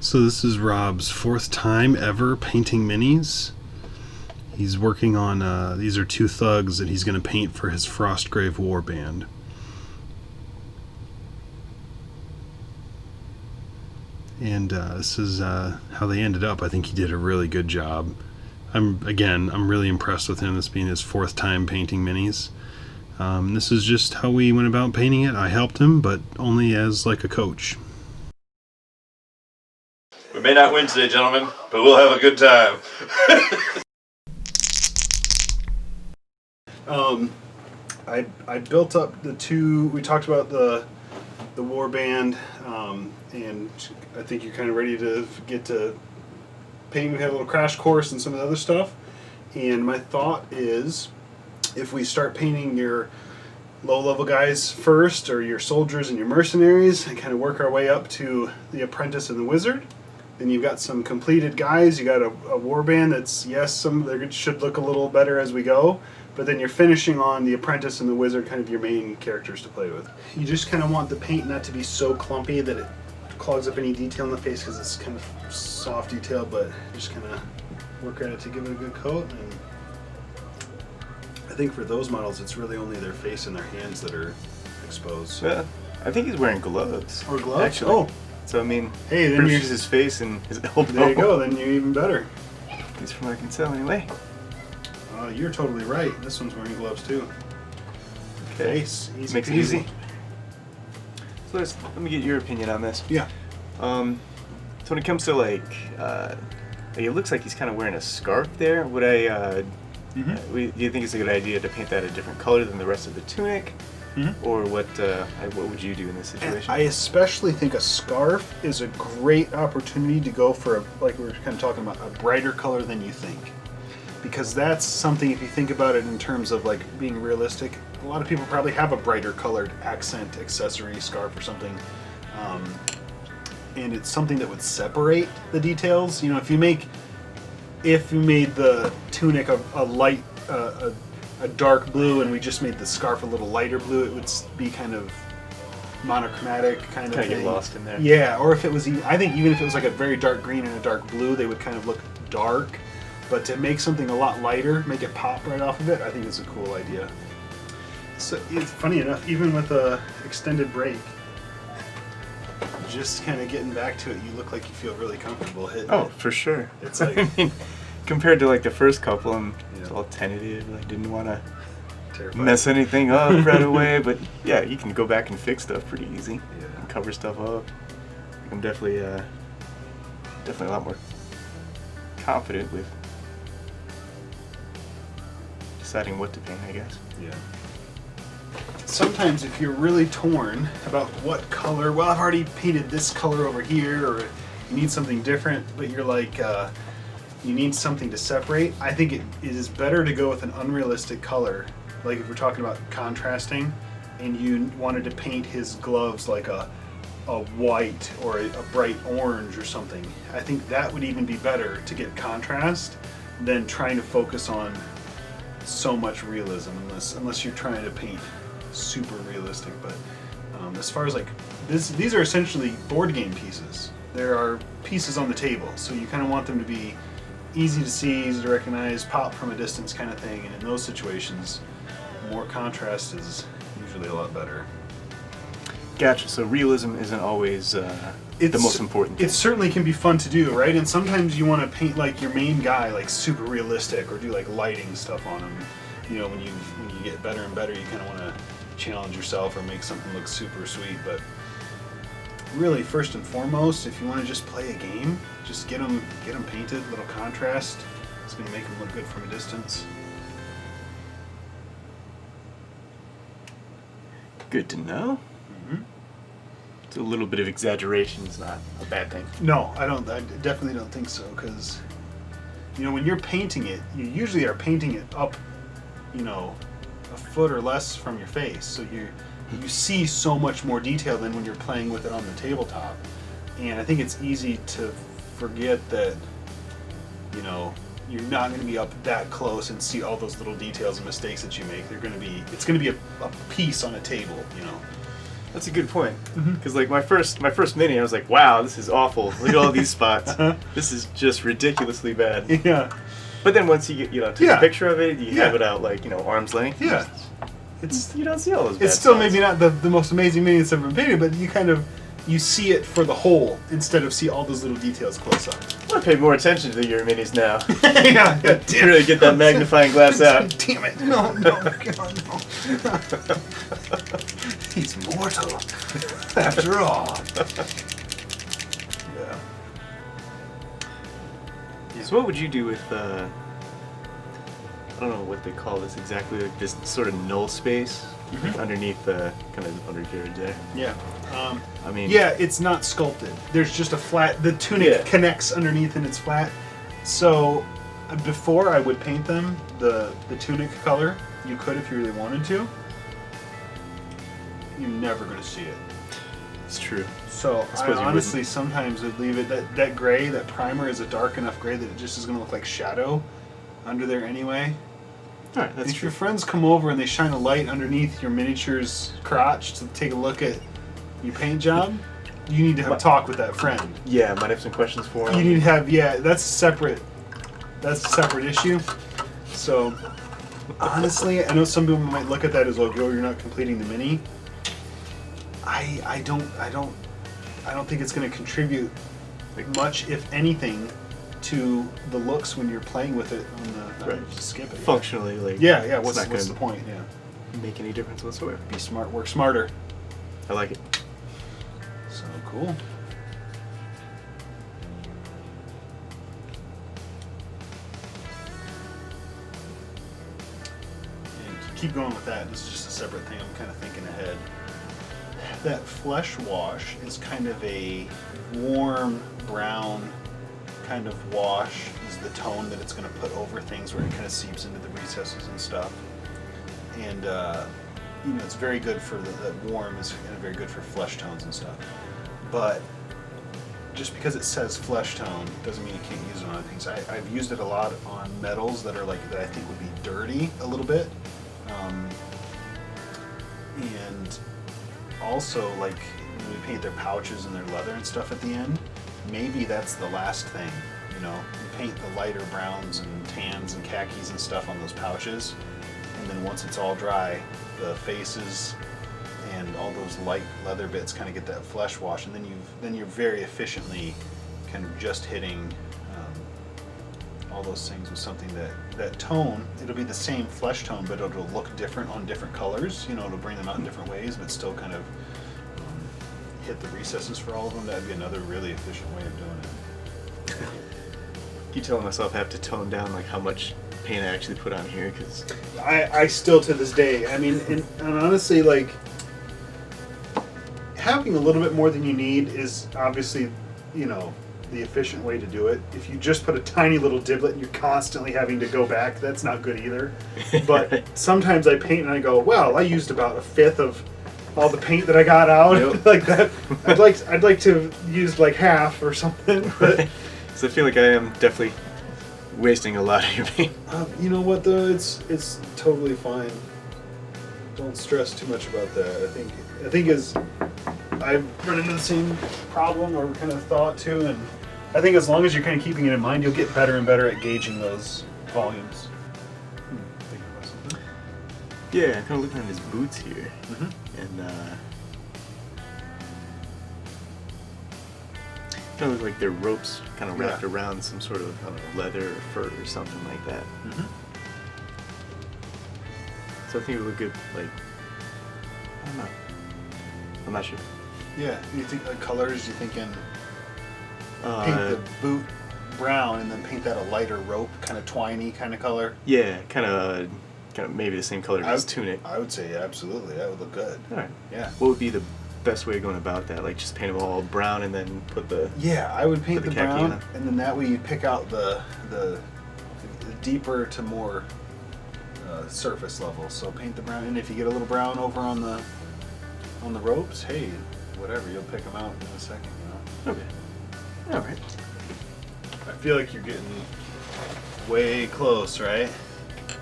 So this is Rob's fourth time ever painting minis. He's working on, these are two thugs that he's going to paint for his Frostgrave Warband. And this is how they ended up. I think he did a really good job. I'm really impressed with him, this being his fourth time painting minis. This is just how we went about painting it. I helped him, but only as like a coach. We may not win today, gentlemen, but we'll have a good time. I built up the two. We talked about the Warband, and I think you're kind of ready to get to painting. We had a little crash course and some of the other stuff. And my thought is, if we start painting your low-level guys first, or your soldiers and your mercenaries, and kind of work our way up to the Apprentice and the Wizard. Then you've got some completed guys. You got a warband that's, yes, some they should look a little better as we go, but then you're finishing on the Apprentice and the Wizard, kind of your main characters to play with. You just kind of want the paint not to be so clumpy that it clogs up any detail in the face, because it's kind of soft detail, but just kind of work at it to give it a good coat. And I think for those models, it's really only their face and their hands that are exposed. Yeah, I think he's wearing gloves. Or gloves? Actually. Oh. So, I mean, hey, then pretty much his face and his elbow. There you go, then you're even better. At least from what I can tell, anyway. You're totally right. This one's wearing gloves, too. Okay. Face. Easy Makes it peasy. easy. So let me get your opinion on this. Yeah. So when it comes to, like, it looks like he's kind of wearing a scarf there. Would I, do you think it's a good idea to paint that a different color than the rest of the tunic? Or what would you do in this situation? I especially think a scarf is a great opportunity to go for, like we were kind of talking about, a brighter color than you think. Because that's something, if you think about it in terms of like being realistic, a lot of people probably have a brighter colored accent accessory, scarf or something. And it's something that would separate the details. You know, if you made the tunic a light, a dark blue, and we just made the scarf a little lighter blue, it would be kind of monochromatic kind of thing. Get lost in there. Yeah, or if it was, I think even if it was like a very dark green and a dark blue, they would kind of look dark. But to make something a lot lighter, make it pop right off of it, I think it's a cool idea. So it's funny enough, even with a extended break, just kind of getting back to it, you look like you feel really comfortable hitting it. Oh, for sure. It's like, I mean, compared to like the first couple, I'm all tentative. I didn't want to mess anything up right away. But yeah, you can go back and fix stuff pretty easy. Yeah. And cover stuff up. I'm definitely a lot more confident with deciding what to paint, I guess. Yeah. Sometimes if you're really torn about what color, well, I've already painted this color over here, or you need something different, but you're like, you need something to separate, I think it is better to go with an unrealistic color. Like if we're talking about contrasting, and you wanted to paint his gloves like a white or a bright orange or something, I think that would even be better to get contrast than trying to focus on so much realism, unless you're trying to paint super realistic. But as far as like these are essentially board game pieces. There are pieces on the table, so you kind of want them to be easy to see, easy to recognize, pop from a distance kind of thing. And in those situations, more contrast is usually a lot better. Gotcha. So realism isn't always the most important thing. It certainly can be fun to do, right? And sometimes you want to paint like your main guy like super realistic, or do like lighting stuff on him. You know, when you get better and better, you kind of want to challenge yourself or make something look super sweet. But really, first and foremost, if you want to just play a game, just get them painted, little contrast. It's going to make them look good from a distance. Good to know. So a little bit of exaggeration is not a bad thing. No, I definitely don't think so, because you know, when you're painting it, you usually are painting it up, you know, a foot or less from your face, so you see so much more detail than when you're playing with it on the tabletop. And I think it's easy to forget that, you know, you're not going to be up that close and see all those little details and mistakes that you make. It's going to be a piece on a table, you know. That's a good point. Because like my first mini, I was like, wow, this is awful. Look at all these spots. This is just ridiculously bad. Yeah. But then once you get, take a picture of it, you have it out like, arm's length. Yeah. You don't see all those bad It's still spots. maybe not the most amazing mini that's ever been painted, but you see it for the whole instead of see all those little details close up. I want to pay more attention to your minis now. Yeah. To really get that magnifying glass out. Damn it. No, God, no. He's mortal. After all. Yeah. So what would you do with, I don't know what they call this exactly, like this sort of null space underneath the kind of undercarriage there? Yeah. I mean... Yeah, it's not sculpted. There's just a flat... The tunic connects underneath and it's flat. So, before I would paint them, the tunic color, you could if you really wanted to. You're never going to see it. It's true. So, I suppose you honestly sometimes would leave it... That gray, that primer is a dark enough gray that it just is going to look like shadow under there anyway. Alright, that's If true. your friends come over and they shine a light underneath your miniature's crotch to take a look at your paint job, you need to have a talk with that friend. Yeah, might have some questions for him. You need to have, that's a separate issue. So, honestly, I know some people might look at that as, well, you're not completing the mini. I don't think it's going to contribute much, if anything, to the looks when you're playing with it on the just skip it. Functionally, like... Yeah, it's what's not the gonna point? Yeah. make any difference whatsoever. Be smart, work smarter. I like it. So cool. And keep going with that. This is just a separate thing. I'm kind of thinking ahead. That flesh wash is kind of a warm brown kind of wash. Is the tone that it's going to put over things where it kind of seeps into the recesses and stuff. And it's very good for the warm is kind of very good for flesh tones and stuff. But just because it says flesh tone doesn't mean you can't use it on other things. I've used it a lot on metals that are that I think would be dirty a little bit, and also like when we paint their pouches and their leather and stuff at the end. Maybe that's the last thing. You paint the lighter browns and tans and khakis and stuff on those pouches, and then once it's all dry, the faces and all those light leather bits kind of get that flesh wash, and then you're very efficiently kind of just hitting all those things with something that tone. It'll be the same flesh tone, but it'll look different on different colors. It'll bring them out in different ways, but still kind of hit the recesses for all of them. That'd be another really efficient way of doing it. Keep telling myself I have to tone down like how much paint I actually put on here, because I still to this day, I mean, and honestly, like, having a little bit more than you need is obviously, the efficient way to do it. If you just put a tiny little diblet and you're constantly having to go back, that's not good either. But sometimes I paint and I go, well, I used about a fifth of all the paint that I got out. Yep. Like that. I'd like to use like half or something. But so I feel like I am definitely wasting a lot of your paint. you know what though? It's totally fine. Don't stress too much about that. I think as I've run into the same problem or kind of thought too, and I think as long as you're kind of keeping it in mind, you'll get better and better at gauging those volumes. Thinking about something? Yeah, I'm kind of looking at his boots here, and kind of look like they're ropes kind of wrapped around some sort of, I don't know, leather or fur or something like that. So I think it would look good, like, I don't know. I'm not sure. Yeah. You think like colors? You thinking paint the boot brown and then paint that a lighter rope, kind of twiney kind of color? Yeah, kind of maybe the same color as his tunic. I would say absolutely. That would look good. All right. Yeah. What would be the best way of going about that? Like just paint them all brown and then put the... Yeah, I would paint Put the the khaki brown, in it. and then that way you pick out the deeper to more surface level. So paint the brown, and if you get a little brown over on the ropes, hey, whatever, you'll pick them out in a second. Okay. All right. I feel like you're getting way close, right?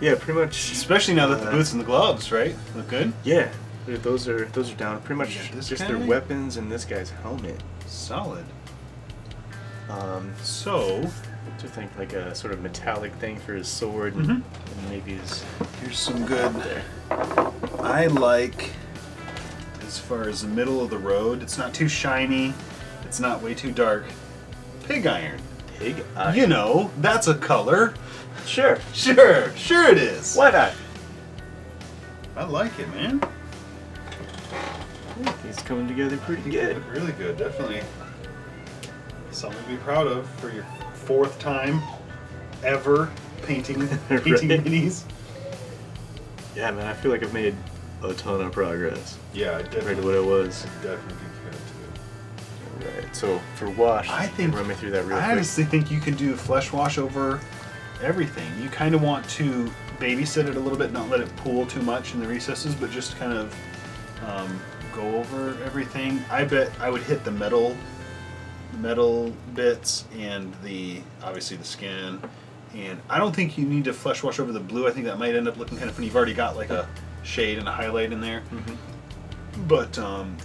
Yeah, pretty much. Especially now that the boots and the gloves, right, look good. Yeah. Those are down. Pretty much Yeah, this just guy? their weapons and this guy's helmet. Solid. So, to think like a sort of metallic thing for his sword, and maybe his. Here's some good. I like, as far as the middle of the road, it's not too shiny, it's not way too dark. Pig iron. Pig eye. You know, that's a color. Sure. Sure it is. Why not? I like it, man. He's coming together pretty good. Really good, definitely. Something to be proud of for your 4th time ever painting Right. minis. Yeah, man, I feel like I've made a ton of progress Yeah, I compared to what it was. definitely give it to. Right. So for wash, I think run me through that real I quick. honestly think you can do flesh wash over everything. You kind of want to babysit it a little bit, not let it pool too much in the recesses, but just kind of go over everything. I bet I would hit the metal bits and obviously the skin. And I don't think you need to flesh wash over the blue. I think that might end up looking kind of funny. You've already got like a shade and a highlight in there. But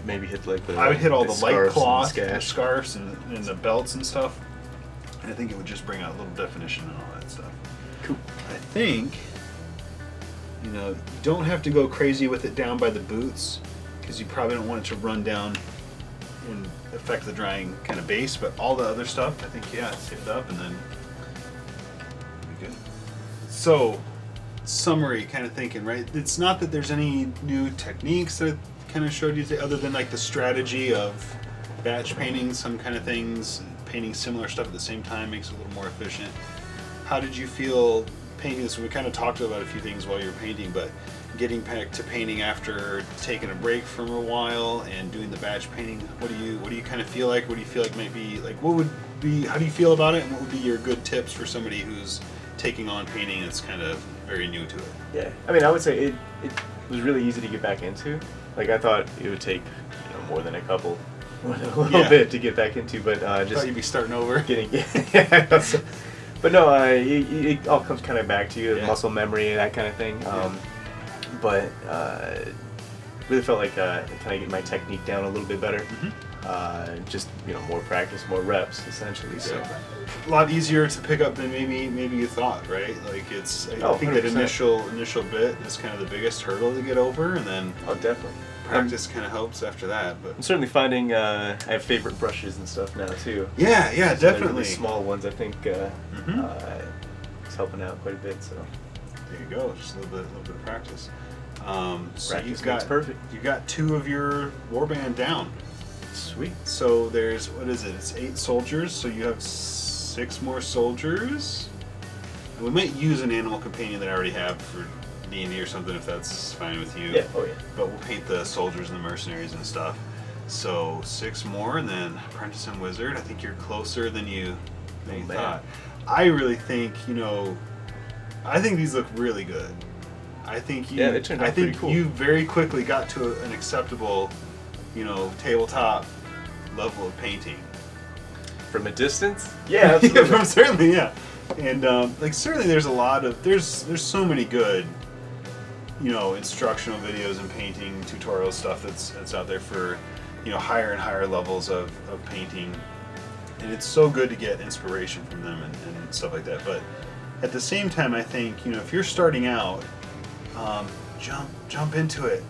Maybe hit like the. I would hit all the light scarves cloth, and the scash. scarves, and the belts and stuff. And I think it would just bring out a little definition and all that stuff. Cool. I think, you don't have to go crazy with it down by the boots, because you probably don't want it to run down and affect the drying kind of base. But all the other stuff, I think, yeah, hit it up and then it'll be good. So, summary kind of thinking, right? It's not that there's any new techniques that I kind of showed you, other than like the strategy of batch painting, some kind of things, painting similar stuff at the same time makes it a little more efficient. How did you feel painting this? We kind of talked about a few things while you were painting, but getting back to painting after taking a break from a while and doing the batch painting, what do you kind of feel like? What do you feel like might be like? How do you feel about it? And what would be your good tips for somebody who's taking on painting that's kind of very new to it? Yeah, I mean, I would say it was really easy to get back into. Like, I thought it would take more than a little bit to get back into, but I just thought you'd be starting over. getting. But no, it all comes kind of back to you, muscle memory, that kind of thing. But really felt like kind of getting my technique down a little bit better. Just more practice, more reps, essentially. So A lot easier to pick up than maybe you thought, right? Like I think that 100%. initial bit is kind of the biggest hurdle to get over, and then definitely. practice kind of helps after that. But I'm certainly finding I have favorite brushes and stuff now too. yeah, So the definitely. really small ones, I think, is helping out quite a bit. So There you go, just a little bit of practice. So practice makes perfect. You got 2 of your warband down. Sweet. So there's, what is it? It's 8 soldiers. So you have 6 more soldiers. And we might use an animal companion that I already have for D&D or something, if that's fine with you. Yeah. Oh yeah. But we'll paint the soldiers and the mercenaries and stuff. So 6 more, and then Apprentice and Wizard. I think you're closer than you thought. I really think, I think these look really good. I think they turned out pretty cool. You very quickly got to an acceptable, tabletop level of painting. From a distance? Yeah, absolutely. Certainly, yeah. And certainly there's a lot of there's so many good, instructional videos and painting tutorial stuff that's out there for, higher and higher levels of painting. And it's so good to get inspiration from them and stuff like that. But at the same time, I think, if you're starting out, jump into it.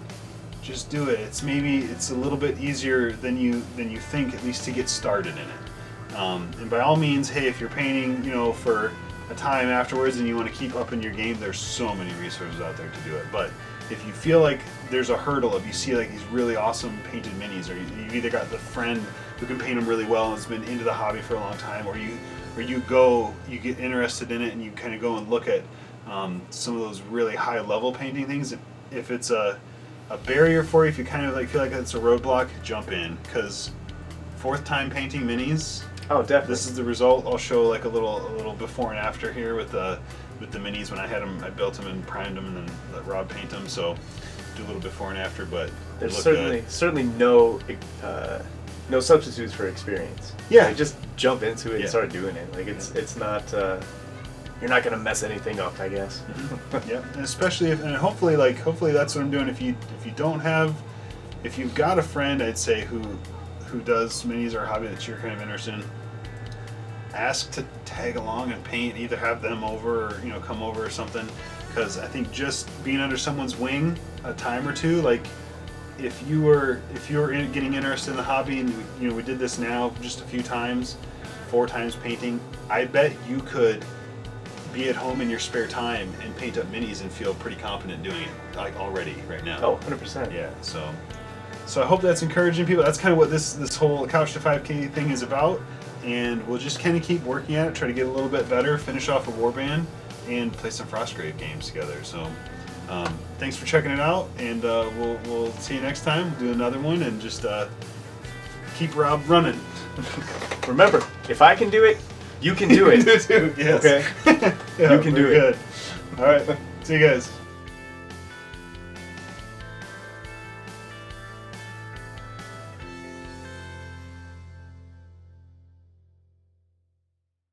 Just do it. It's a little bit easier than you think, at least to get started in it. And by all means, hey, if you're painting, for a time afterwards and you want to keep up in your game, there's so many resources out there to do it. But if you feel like there's a hurdle, if you see like these really awesome painted minis, or you've either got the friend who can paint them really well and has been into the hobby for a long time, or you get interested in it and you kind of go and look at some of those really high level painting things. If it's a barrier for you, if you kind of feel like it's a roadblock, jump in, because 4th time painting minis. Oh, definitely. This is the result. I'll show like a little before and after here with the minis. When I had them, I built them and primed them and then let Rob paint them. So do a little before and after, but there's they look certainly no substitutes for experience. Yeah. Just jump into it and start doing it. Like it's not you're not gonna mess anything up, I guess. Yeah, and especially and hopefully that's what I'm doing. If you've got a friend, I'd say who does minis or a hobby that you're kind of interested in, ask to tag along and paint. Either have them over or come over or something. Because I think just being under someone's wing a time or two, like if you were getting interested in the hobby and we did this now just a few times, 4 times painting, I bet you could be at home in your spare time and paint up minis and feel pretty confident doing it, like already right now. Oh, 100%. Yeah, so I hope that's encouraging people. That's kind of what this whole Couch to 5K thing is about, and we'll just kind of keep working at it, try to get a little bit better, finish off a Warband, and play some Frostgrave games together. So thanks for checking it out, and we'll see you next time. We'll do another one, and just keep Rob running. Remember, if I can do it, you can do it. You can do it too, yes. Okay? Yeah, You can do it. good. All right, see you guys.